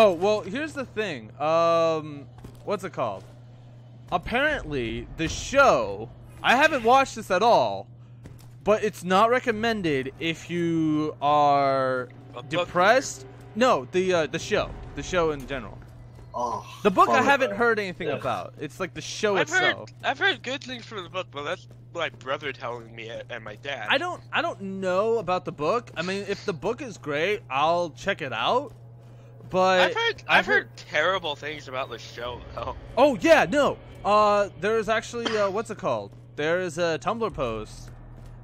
Oh, well, here's the thing. What's it called? Apparently, the show, I haven't watched this at all, but it's not recommended if you are depressed. No, the show in general. Oh, the book I haven't heard anything about. It's like the show itself. I've heard good things from the book, but that's my brother telling me and my dad. I don't know about the book. I mean, if the book is great, I'll check it out. But I've heard terrible things about the show though. Oh yeah, no. There's actually what's it called? There's a Tumblr post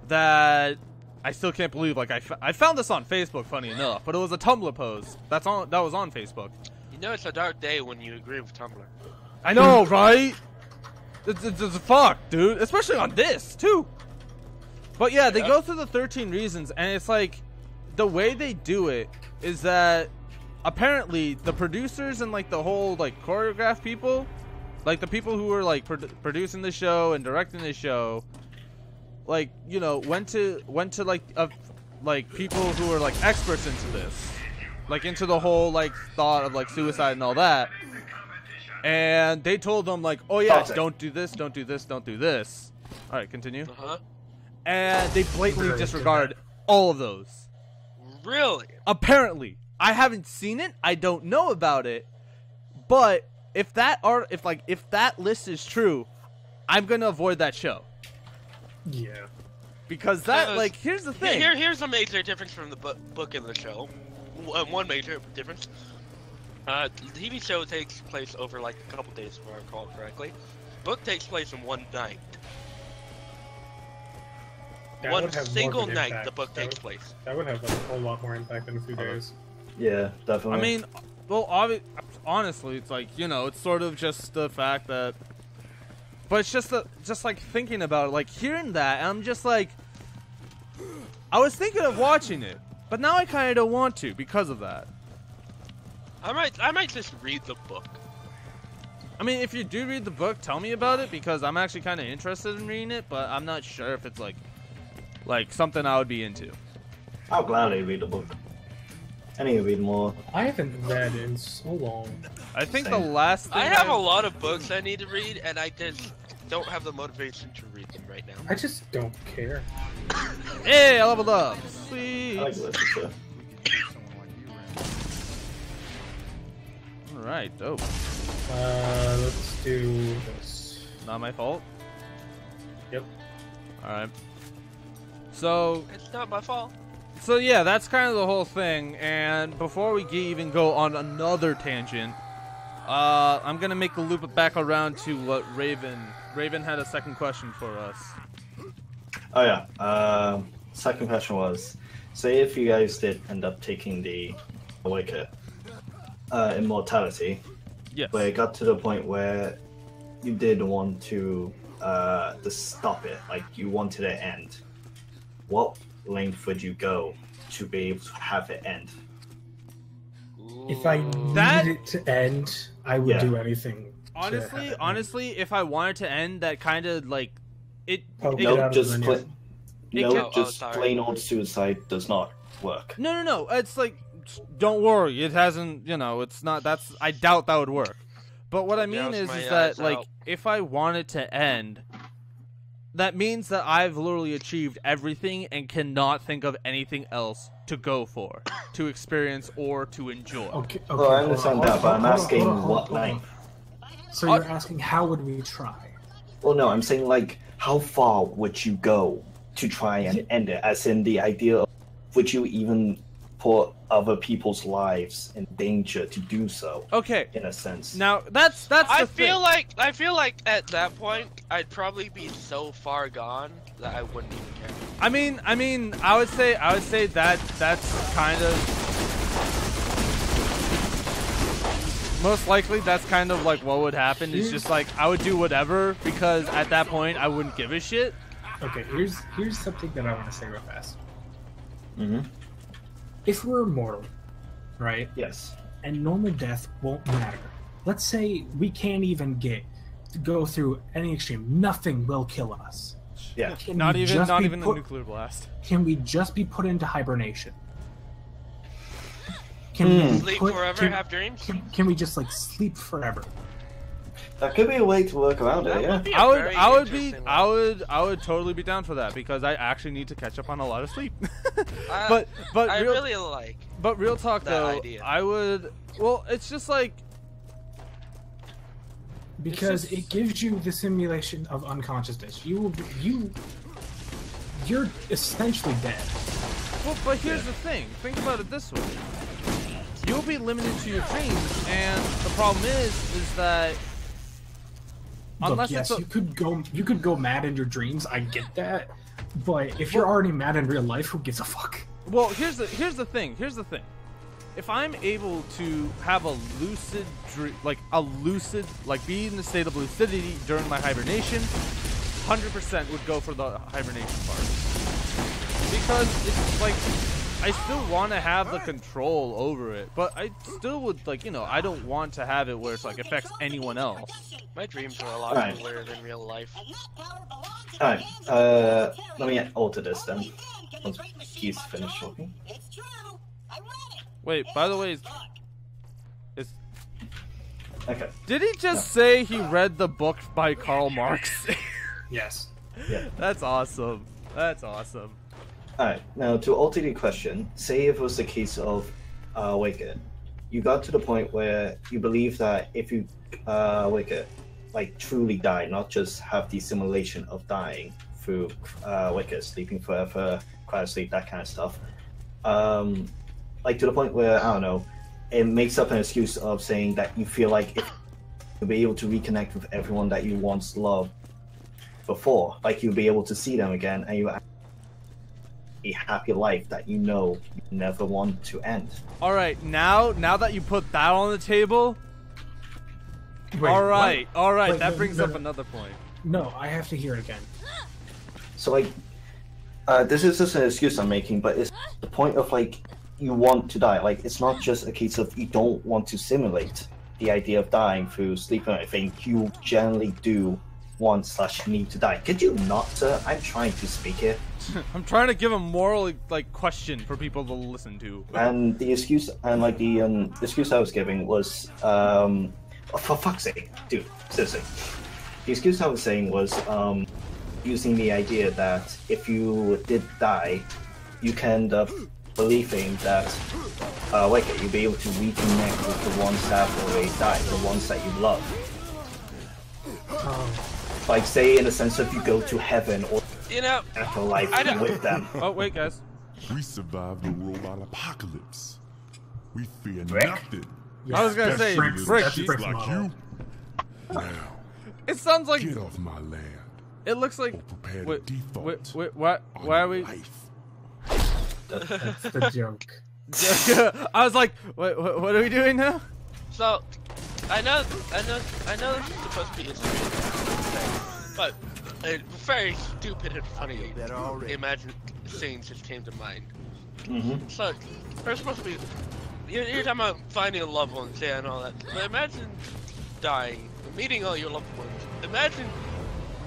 that I still can't believe. Like I found this on Facebook, funny enough, but it was a Tumblr post that was on Facebook. You know, it's a dark day when you agree with Tumblr. I know, right? It's fuck, dude. Especially on this, too. But yeah, they go through the 13 reasons, and it's like, the way they do it is that, apparently, the producers and, like, the whole, like, choreograph people, like, the people who were, like, producing the show and directing the show, like, you know, went to like, people who were, like, experts into this. Like, into the whole, like, thought of, like, suicide and all that. And they told them, like, oh, yeah, don't do this, don't do this, don't do this. All right, continue. Uh-huh. And they blatantly disregarded all of those. Really? Apparently. I haven't seen it. I don't know about it. But if that list is true, I'm going to avoid that show. Yeah. Because that, like, here's the thing. Here's a major difference from the book and the show. One major difference. The TV show takes place over like a couple days, if I recall correctly. Book takes place in one night. One single night, the book takes place. That would have a whole lot more impact in a few days. Yeah, definitely. I mean, well, honestly, it's like, you know, it's sort of just the fact that. But it's just like thinking about it, like hearing that, and I'm just like, I was thinking of watching it. But now I kind of don't want to because of that. I might just read the book. I mean, if you do read the book, tell me about it because I'm actually kind of interested in reading it, but I'm not sure if it's like something I would be into. I'll gladly read the book. I need to read more. I haven't read in so long. I think the last thing I have a lot of books I need to read, and I just don't have the motivation to read them right now. I just don't care. Hey, I leveled up. Sweet. I like literature. Alright, dope. Let's do this. Not my fault? Yep. Alright. So... It's not my fault. So yeah, that's kind of the whole thing, and before we even go on another tangent, I'm gonna make the loop back around to what Raven had a second question for us. Oh yeah, second question was, say if you guys did end up taking the Wicked immortality, yes, but it got to the point where you did want to stop it, like you wanted it to end, what length would you go to be able to have it end? If I needed it to end, I would do anything. Honestly, if I wanted to end, that kind of like it. Just plain old suicide does not work. No. It's like, don't worry, it hasn't. You know, it's not. I doubt that would work. But what I mean is that like, if I wanted to end, that means that I've literally achieved everything and cannot think of anything else to go for, to experience, or to enjoy. Okay, well, I understand that, but I'm asking what length. So you're asking how would we try? Well, no, I'm saying like how far would you go to try and end it? As in the idea of would you even put other people's lives in danger to do so? Okay. In a sense. Now that's I feel like at that point I'd probably be so far gone that I wouldn't even care. I mean, I would say that that's kind of most likely that's kind of like what would happen. Is just like I would do whatever because at that point I wouldn't give a shit. Okay, here's something that I want to say real fast. Mm-hmm. If we're immortal, right? Yes. And normal death won't matter. Let's say we can't even go through any extreme. Nothing will kill us. Yeah. Not even the nuclear blast. Can we just be put into hibernation? Can we Sleep forever, have dreams? Can we just like sleep forever? That could be a way to work around it. Yeah. I would totally be down for that because I actually need to catch up on a lot of sleep. but I really like. But real talk that though, idea. I would. Well, it's just like. Because it gives you the simulation of unconsciousness. You're essentially dead. Well, but here's the thing. Think about it this way. You'll be limited to your dreams, and the problem is that unless Look, yes, you could go mad in your dreams. I get that, but if you're already mad in real life, who gives a fuck? Well, here's the thing. If I'm able to have a lucid dream, like be in the state of lucidity during my hibernation, 100% would go for the hibernation part. Because it's like, I still want to have the control over it, but I still would, like, you know, I don't want to have it where it's like affects anyone else. My dreams are a lot cooler than real life. Alright, let me alter this then. Once he's finished talking. Wait, by the way, is Okay. did he just say he read the book by Karl Marx? Yes. Yeah. That's awesome. That's awesome. Alright, now to alter the question, say if it was the case of Wicked. You got to the point where you believe that if you Wicked, like truly die, not just have the simulation of dying through Wicked, sleeping forever, quiet sleep, that kind of stuff. Like to the point where, I don't know, it makes up an excuse of saying that you feel like if you'll be able to reconnect with everyone that you once loved before, like you'll be able to see them again, and you a happy life that you know you never want to end. All right, now that you put that on the table, Wait, all right, Wait, that no, brings no, up no. another point. No, I have to hear it again. So like, this is just an excuse I'm making, but it's the point of like, you want to die. Like, it's not just a case of you don't want to simulate the idea of dying through sleep and everything. You generally do want/need to die. Could you not, sir? I'm trying to speak here. I'm trying to give a moral like question for people to listen to. And the excuse, and like the excuse I was giving was, oh, for fuck's sake, dude, seriously. The excuse I was saying was using the idea that if you did die, you can end up believing that you'll be able to reconnect with the ones that have already died, the ones that you love. Like, say, in the sense of you go to heaven or afterlife with them. Oh wait, guys. We survived the robot apocalypse. We fear Rick? nothing. Yeah, I was gonna that's say, Rick's- Rick, that's you- Rick's Like model. you. Now, It sounds like get off my land. it looks like. Or prepare Wait, to default. what? on Why are your we? life. That's the joke. I was like, what are we doing now? So, I know this is supposed to be interesting, but a very stupid and funny imagine scene just came to mind. Mm-hmm. So, there's supposed to be, you're talking about finding a loved one, yeah, and all that, but imagine dying, meeting all your loved ones. Imagine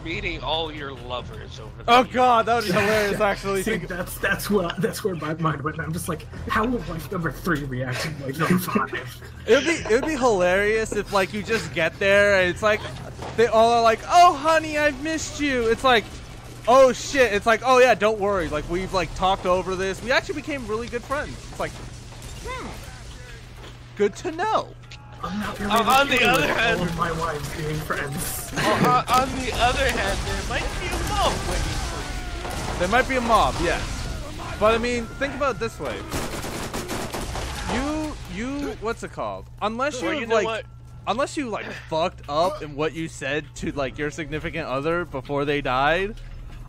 meeting all your lovers over the Oh years. god, that would be hilarious actually. See, that's where my mind went. I'm just like, how would wife number 3 react to wife number 5? It would be hilarious if like you just get there and it's like they all are like, "Oh honey, I've missed you." It's like, "Oh shit." It's like, "Oh yeah, don't worry. Like we've like talked over this. We actually became really good friends." It's like, good to know. I'm not really On the okay other with hand- all of my wives being friends. On the other hand, there might be a mob waiting for you. There might be a mob, yes. But I mean, think about it this way. You what's it called? Unless Well, you you know like what? unless you like fucked up in what you said to like your significant other before they died,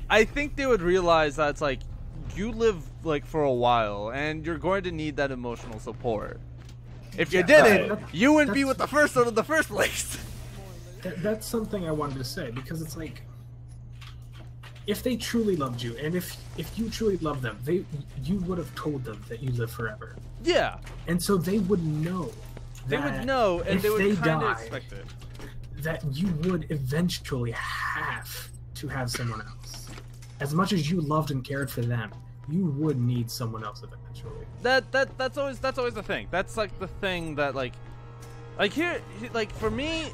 I think they would realize that it's like you live like for a while and you're going to need that emotional support. If you didn't, right. you wouldn't be with the first one in the first place. That's something I wanted to say, because it's like, if they truly loved you, and if you truly loved them, you would have told them that you live forever, Yeah, and so they would know. they would know, and if they would they kind of die, expect it. that you would eventually have to have someone else. As much as you loved and cared for them, you would need someone else eventually. That's always the thing. That's like the thing that like here, like for me,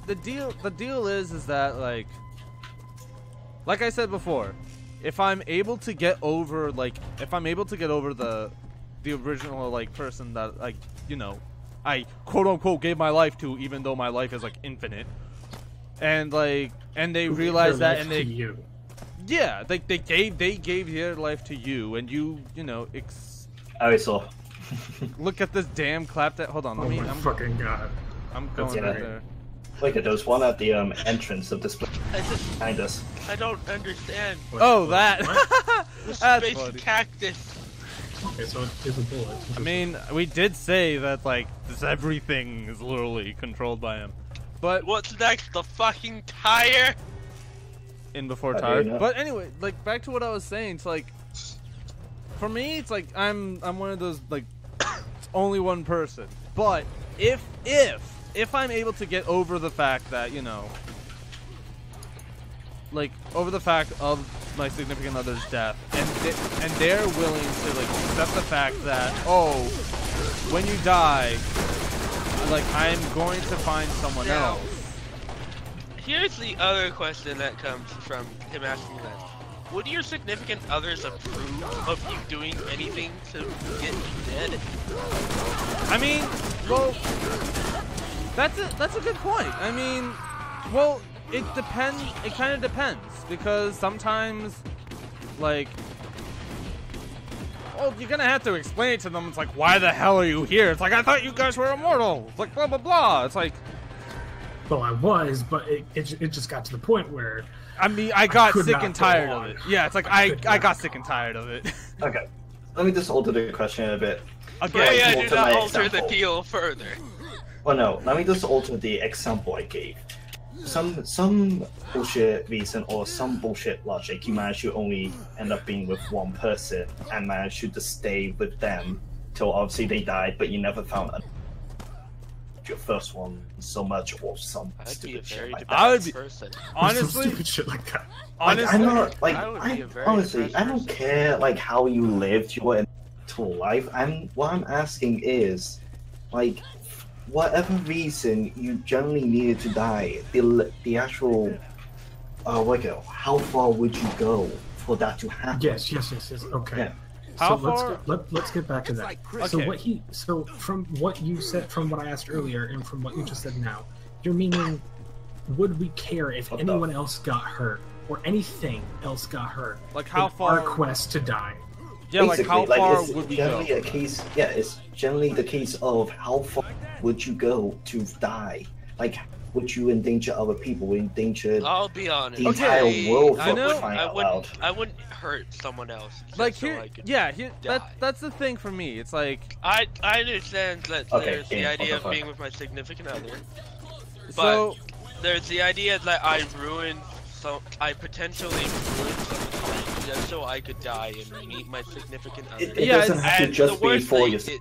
the deal is that like I said before, if I'm able to get over the original like person that like, you know, I quote unquote gave my life to, even though my life is like infinite, and they realize that, and they yeah, they gave their life to you, and you know I saw. look at this damn clap that. Hold on, Oh my fucking god! I'm going right there. Look at those one at the entrance of this place behind us. I don't understand. Oh, that. The That's space funny. cactus. Okay, so it's a bullet. I mean, we did say that like everything is literally controlled by him, but What's next? The fucking tire? in before I tired. do know. But anyway, like back to what I was saying. It's like for me, it's like I'm one of those like it's only one person. But if I'm able to get over the fact that, you know, like over the fact of my significant other's death, and they're willing to like accept the fact that, oh, when you die, like I'm going to find someone Now, else. Here's the other question that comes from him asking that. Would your significant others approve of you doing anything to get you dead? I mean, well, that's a good point. I mean, well, it depends. It kind of depends, because sometimes, like, well, you're gonna have to explain it to them. It's like, why the hell are you here? It's like, I thought you guys were immortal. It's like blah blah blah. It's like, Well, I was, but it just got to the point where I mean, I got could sick not and go tired on. of it. Yeah, it's like I got sick and tired of it. Okay, let me just alter the question a bit. Okay. Yeah, alter do not my alter the example. deal further. Well, no, let me just alter the example I gave. Some bullshit reason or some bullshit logic, you manage to only end up being with one person and manage to just stay with them till obviously they died, but you never found your first one so much or some I'd be a stupid shit very like depressed that. I would be- person. some Honestly, stupid shit like that. honestly, I'm not like I would be a very honestly, depressed I don't person. care like how you lived your entire life. What I'm asking is, like, whatever reason you generally needed to die, the actual how far would you go for that to happen? Yes. Okay. Yeah. How so far- let's get back to that. Okay. So from what you said, from what I asked earlier, and from what you just said now, you're meaning, would we care if What the- anyone else got hurt or anything else got hurt? Like, how in far- our quest to die? yeah, like how Basically, far it's would we go? generally a case. Yeah, it's generally the case of how far would you go to die? Like, would you endanger other people? Would you endanger I'll be honest. the entire world I for know- crying I out loud? wouldn't hurt someone else. Just Like so here, I could yeah, here, die. that's the thing for me. It's like, I understand that Okay, there's the yeah, idea what of the being fuck? with my significant other, but so there's the idea that I potentially ruined someone's life just so I could die and meet my significant other. It Yeah, doesn't have to And just the be worst for thing, yourself.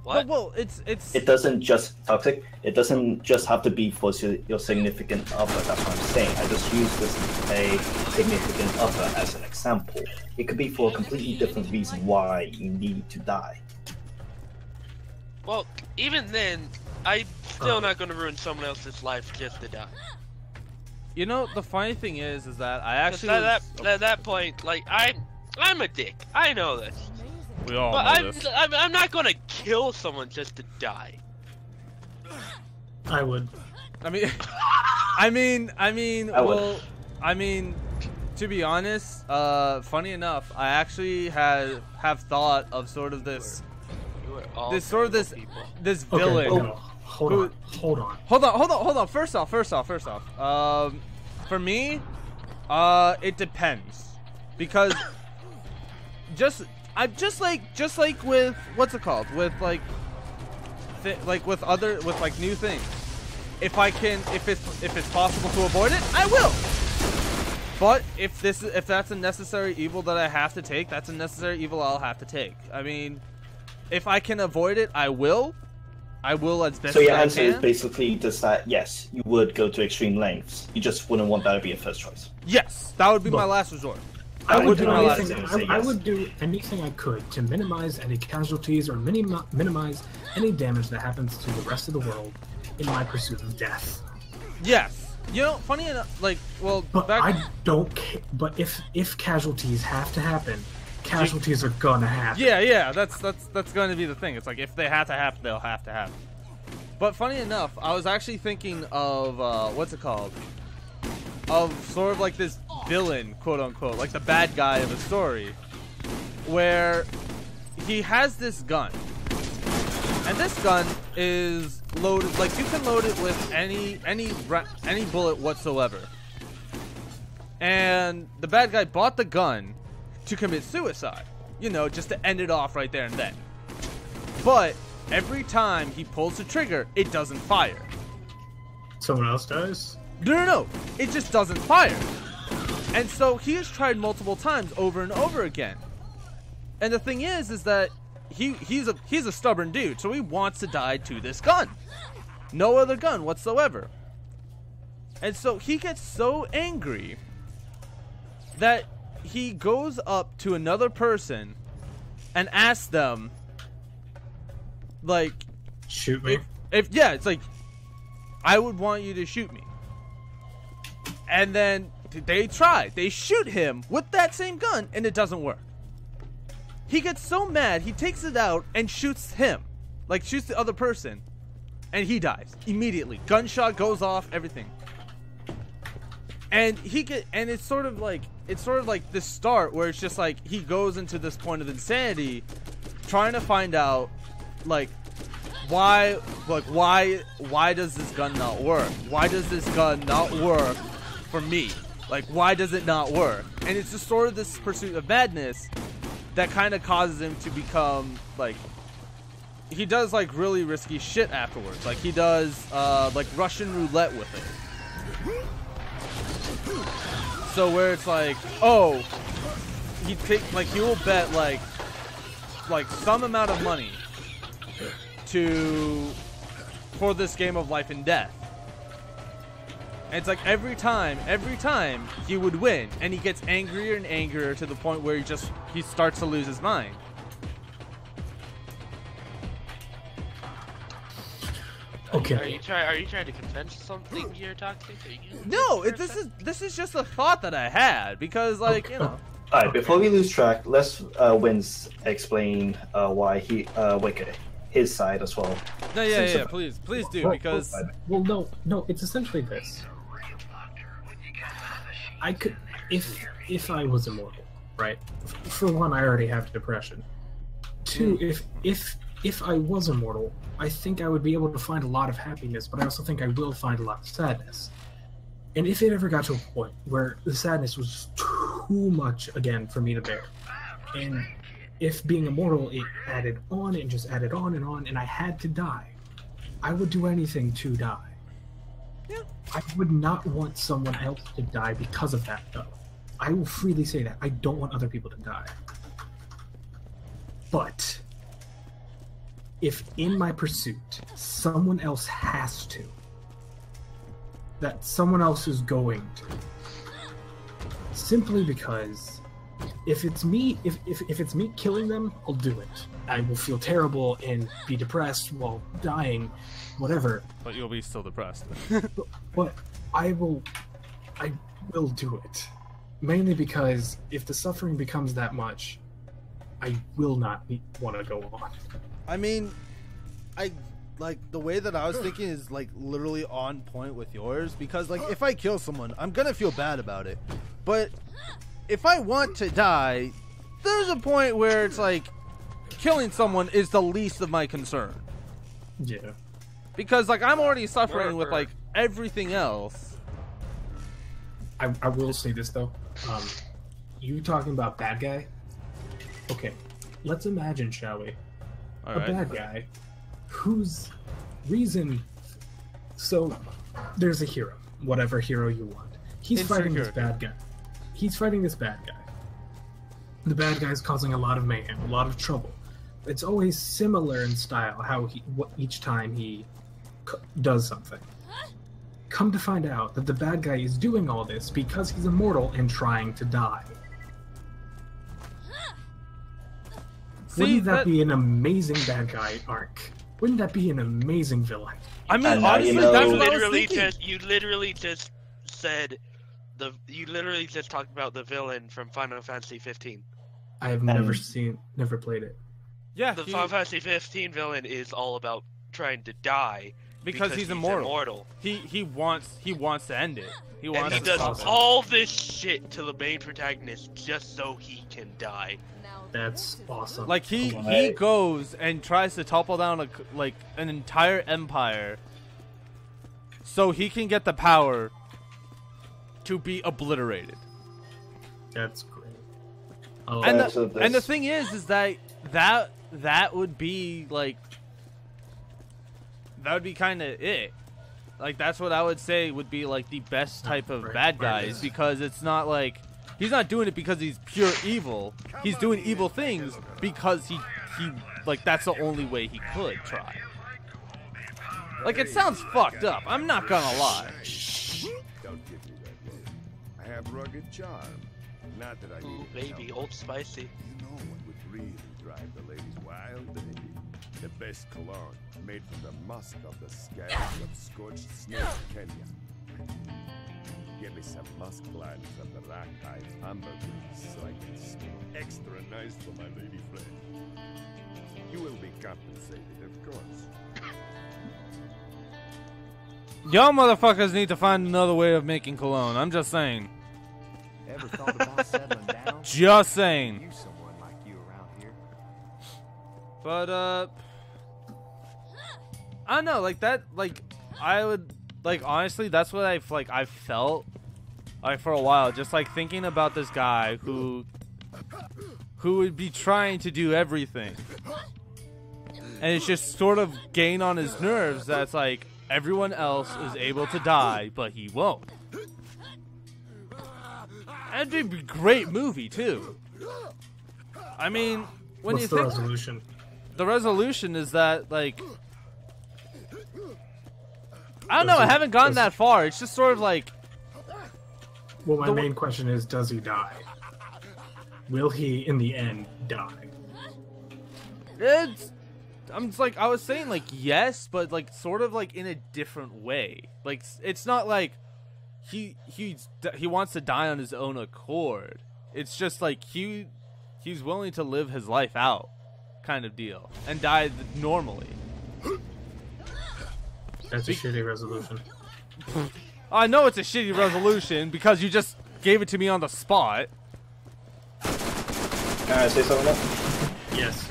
What? well, it's It doesn't just toxic. It doesn't just have to be for your significant other. That's what I'm saying. I just use this a significant other as an example. It could be for a completely different reason why you need to die. Well, even then, I'm still not going to ruin someone else's life just to die. you know, the funny thing is that I 'Cause actually at that point, like I'm a dick. I know this, we all but know this. I'm not going to kill someone just to die. I would. I mean, I would. well, I mean, to be honest, funny enough, I actually have thought of sort of this You are all this sort of this terrible people. this Okay, villain. no, hold on. Hold on. First off. For me, it depends, because just like with what's it called, with like with like new things. If it's possible to avoid it, I will. But if that's a necessary evil that I have to take, that's a necessary evil I'll have to take. I mean, if I can avoid it, I will. I will as best So your as I answer is can. basically just that yes, you would go to extreme lengths. You just wouldn't want that to be a first choice. Yes, that would be my last resort. I would do I anything. I would do anything I could to minimize any casualties or minimize any damage that happens to the rest of the world in my pursuit of death. Yes. You know, funny enough, like, well, But I don't care. But if casualties have to happen, casualties are gonna happen. Yeah, that's going to be the thing. It's like if they have to happen, they'll have to happen. But funny enough, I was actually thinking of what's it called? Of sort of like this villain, quote unquote, like the bad guy of a story, where he has this gun, and this gun is loaded. Like you can load it with any bullet whatsoever. And the bad guy bought the gun to commit suicide, you know, just to end it off right there and then. But every time he pulls the trigger, it doesn't fire. Someone else does? No, it just doesn't fire. And so he has tried multiple times over and over again. And the thing is that he's a stubborn dude, so he wants to die to this gun. No other gun whatsoever. And so he gets so angry that he goes up to another person and asks them, like, shoot me. If it's like, I would want you to shoot me. And then they shoot him with that same gun, and it doesn't work. He gets so mad, he takes it out and shoots him, like shoots the other person, and he dies immediately. Gunshot goes off, everything. And it's sort of like this start where it's just like he goes into this point of insanity, trying to find out like why does this gun not work? Why does this gun not work for me? Like, why does it not work? And it's just sort of this pursuit of madness that kind of causes him to become like, he does like really risky shit afterwards. Like he does like Russian roulette with it. So where it's like, oh, he will bet like some amount of money for this game of life and death. And it's like every time he would win, and he gets angrier and angrier to the point where he starts to lose his mind. Okay. Are you trying to convince something here, Toxic? No, this is just a thought that I had because, like, you know. All right, before we lose track, let's Vince explain why his side as well. No, yeah, please do, because. Well, no, it's essentially this. I could, if I was immortal, right? For one, I already have depression. Two, if I was immortal, I think I would be able to find a lot of happiness, but I also think I will find a lot of sadness. And if it ever got to a point where the sadness was too much again for me to bear, and if being immortal, it added on and just added on, and I had to die, I would do anything to die. Yeah. I would not want someone else to die because of that, though. I will freely say that. I don't want other people to die. But if in my pursuit, someone else has to, that someone else is going to, simply because if it's me killing them, I'll do it. I will feel terrible and be depressed while dying, whatever. But you'll be still depressed. but I will do it. Mainly because if the suffering becomes that much, I will not want to go on. I mean, like the way that I was thinking is like literally on point with yours, because like if I kill someone, I'm gonna feel bad about it. But if I want to die, there's a point where it's like killing someone is the least of my concern. Yeah. Because like I'm already suffering with like everything else. I will say this though. You talking about bad guy? Okay. Let's imagine, shall we? All a right. bad guy whose reason. So there's a hero, whatever hero you want. He's fighting this bad guy. The bad guy's causing a lot of mayhem, a lot of trouble. It's always similar in style how each time he does something. Come to find out that the bad guy is doing all this because he's immortal and trying to die. Wouldn't that be an amazing bad guy arc? Wouldn't that be an amazing villain? I mean, And, honestly, you know- that's what I was thinking. You literally just said you literally just talked about the villain from Final Fantasy 15. I have never played it. Yeah, The Final Fantasy 15 villain is all about trying to die because he's immortal. He wants to end it. He wants And he to does stop it. all this shit to the main protagonist just so he can die. That's awesome. Like he goes and tries to topple down an entire empire so he can get the power to be obliterated. That's great. And the thing is that would be like, that would be kind of it. Like, that's what I would say would be like the best type of bad guys, because it's not like he's not doing it because he's pure evil. He's doing evil things because he like, that's the only way he could try. Like, it sounds fucked up. I'm not gonna lie. Don't give me that look. I have rugged charm. Not that I Ooh, need baby, Old Spicy. You know what would really drive the ladies wild, baby? The best cologne, made from the musk of the scales of scorched snake Kenya. Give me some musk glands of the rock hive ambergris so I can smell extra nice for my lady friend. You will be compensated, of course. Y'all motherfuckers need to find another way of making cologne. I'm just saying. Ever thought about settling down? Just saying. You someone like you around here. But I don't know, like that, like I would, like, honestly, that's what I felt like for a while, just like thinking about this guy who would be trying to do everything, and it's just sort of getting on his nerves that's like everyone else is able to die but he won't. And it'd be a great movie too. I mean, when What's you the think resolution? the resolution is that, like, I don't know, I haven't gotten that far. It's just sort of like, Well, my main question is, does he die? Will he, in the end, die? I'm just like, I was saying, like, yes, but like sort of like in a different way. Like, it's not like he wants to die on his own accord. It's just like he's willing to live his life out, kind of deal, and die normally. That's a shitty resolution. I know it's a shitty resolution because you just gave it to me on the spot. Can I say something now? Yes.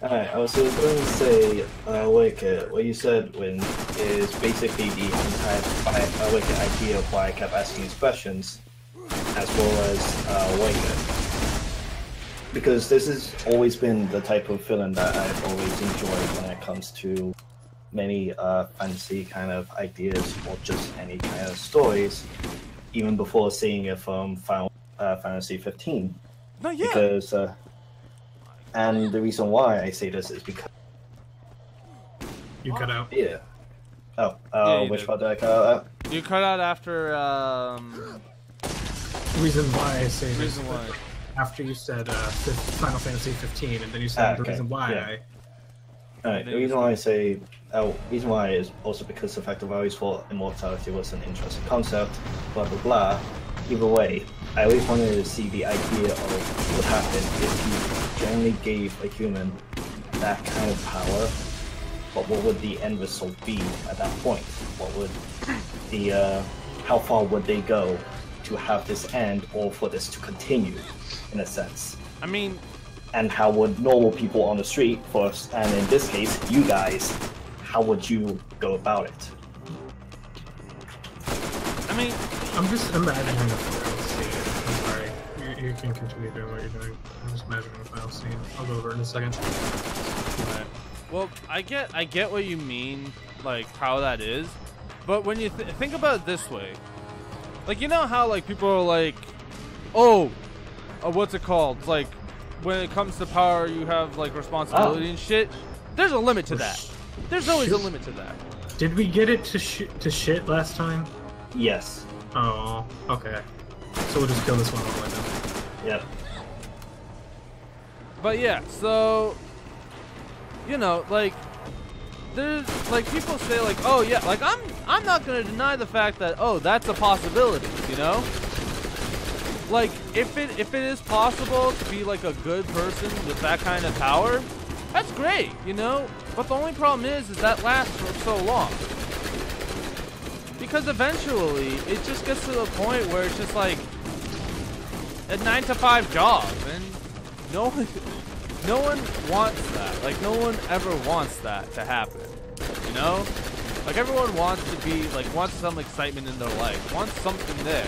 Alright, I was going to say, Wicked, what you said when is basically the entire Wicked idea of why I kept asking these questions, as well as Wicked. Because this has always been the type of film that I've always enjoyed when it comes to many fantasy kind of ideas or just any kind of stories, even before seeing it from Final Fantasy 15. No, yeah. Because, and the reason why I say this is because... You cut out. Yeah. Oh, Yeah, you which did. part did I cut out? You cut out after, Reason why I say this. reason why. After you said Final Fantasy 15, and then you said the Okay, reason why yeah. Alright, the reason why I say... reason why is also because the fact that I always thought immortality was an interesting concept, blah blah blah. Either way, I always wanted to see the idea of what happened if you generally gave a human that kind of power, but what would the end result be at that point? What would the, how far would they go to have this end or for this to continue, in a sense? I mean, And how would normal people on the street first, and in this case, you guys, how would you go about it? I mean, I'm just imagining a final scene. I'm sorry. You can continue doing what you're doing. I'm just imagining a final scene. I'll go over it in a second. right. Well, I get what you mean, like how that is, but when you think about it this way, like, you know how like people are like, oh, what's it called? Like, when it comes to power, you have like responsibility and shit. There's a limit to that. There's always a limit to that. Did we get it to shit last time? Yes. Oh, okay. So we'll just kill this one all the way then. Yep. But yeah, so you know, like there's like people say like, oh yeah, like I'm not gonna deny the fact that that's a possibility, you know? Like if it is possible to be like a good person with that kind of power, that's great, you know? But the only problem is that lasts for so long. Because eventually it just gets to the point where it's just like a 9-to-5 job, and no one wants that. Like no one ever wants that to happen. You know? Like everyone wants to be like wants some excitement in their life, wants something there.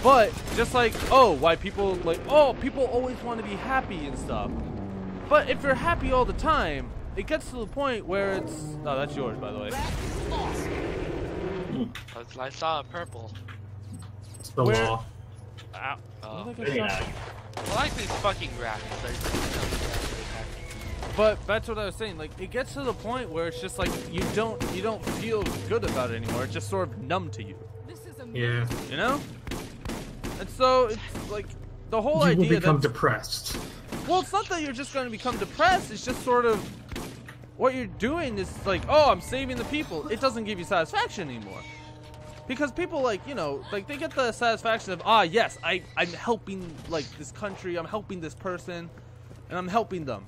But just like why people like people always want to be happy and stuff. But if you're happy all the time, it gets to the point where it's that's yours, by the way. I saw purple. It's the law. Ow. I like these fucking rabbits. But that's what I was saying. Like it gets to the point where it's just like you don't feel good about it anymore. It's just sort of numb to you. Yeah. You know? And so it's like the whole You idea will become that depressed. well, it's not that you're just going to become depressed. It's just sort of what you're doing is like, I'm saving the people. It doesn't give you satisfaction anymore. Because people like, you know, like they get the satisfaction of, yes, I'm helping like this country, I'm helping this person, and I'm helping them.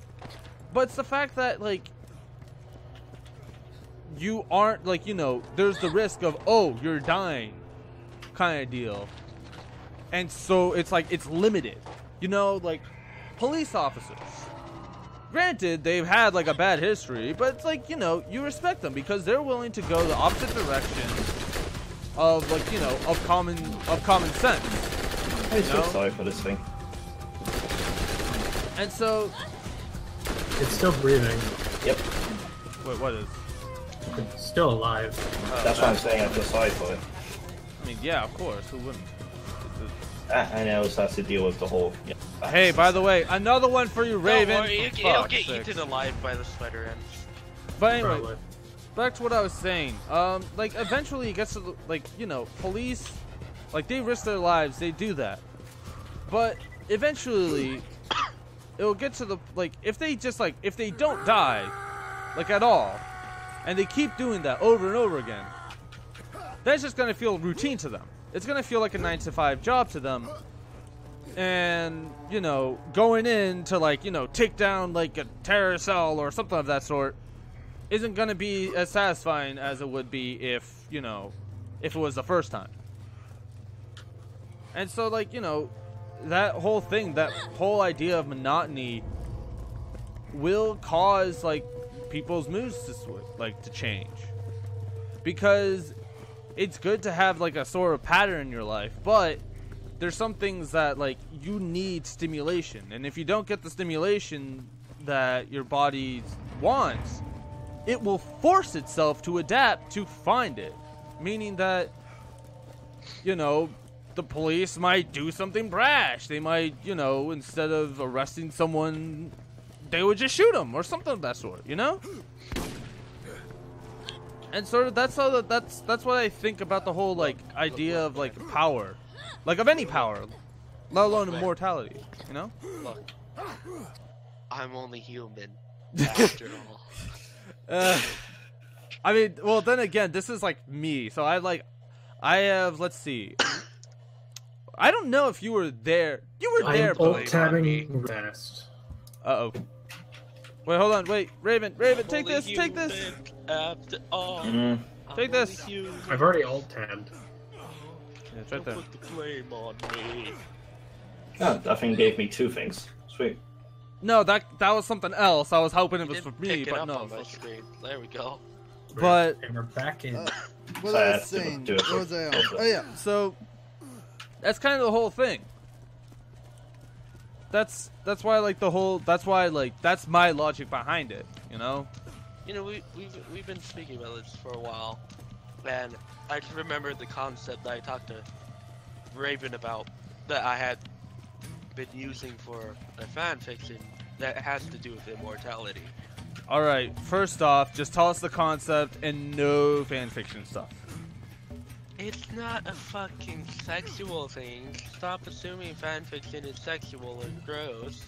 But it's the fact that like you aren't like, you know, there's the risk of, you're dying kind of deal. And so it's like, it's limited, you know, like police officers. Granted, they've had like a bad history, but it's like, you know, you respect them because they're willing to go the opposite direction of like, you know, of common sense. I feel sorry for this thing. And so It's still breathing. Yep. wait, what is? It's still alive. That's what I'm saying. I feel sorry for it. I mean, yeah, of course, who wouldn't? And it also has to deal with the whole. Hey, by the way, another one for you, Raven. Don't worry, it'll get eaten alive by the spider ants. But anyway, Probably. back to what I was saying. Like eventually it gets to the, like, you know, police, like they risk their lives, they do that. But eventually it'll get to the like if they don't die, like at all, and they keep doing that over and over again, that's just gonna feel routine to them. It's gonna feel like a 9-to-5 job to them. And, you know, going in to like, you know, take down like a terror cell or something of that sort isn't gonna be as satisfying as it would be if, you know, if it was the first time. And so like, you know, that whole thing, that whole idea of monotony will cause like people's moods to change. Because it's good to have like a sort of pattern in your life, but there's some things that like you need stimulation, and if you don't get the stimulation that your body wants, it will force itself to adapt to find it. Meaning that, you know, the police might do something brash. They might, you know, instead of arresting someone, they would just shoot them or something of that sort, you know? And sort of that's what I think about the whole like idea of like power, like of any power, let alone immortality. You know? Look, I'm only human after all. I mean, well, then again, this is like me. So I have. Let's see. I don't know if you were there. You were there, I'm but tabbing fast. Uh-oh. Wait, hold on. Wait, Raven, take this. Take this. After all, Take this. I've already alt-tabbed. Yeah, it's right there. Put the flame on me. Oh, that thing gave me 2 things. Sweet. No, that was something else. I was hoping it was Didn't for me, pick it but up no. on my screen. There we go. But And we're back in. What Sorry, I I was have to saying. do it What was I on? Oh yeah. so that's kind of the whole thing. That's why that's my logic behind it, you know? You know, we've been speaking about this for a while, and I just remember the concept that I talked to Raven about that I had been using for a fan fiction that has to do with immortality. All right, first off, just tell us the concept and no fanfiction stuff. It's not a fucking sexual thing. Stop assuming fanfiction is sexual and gross.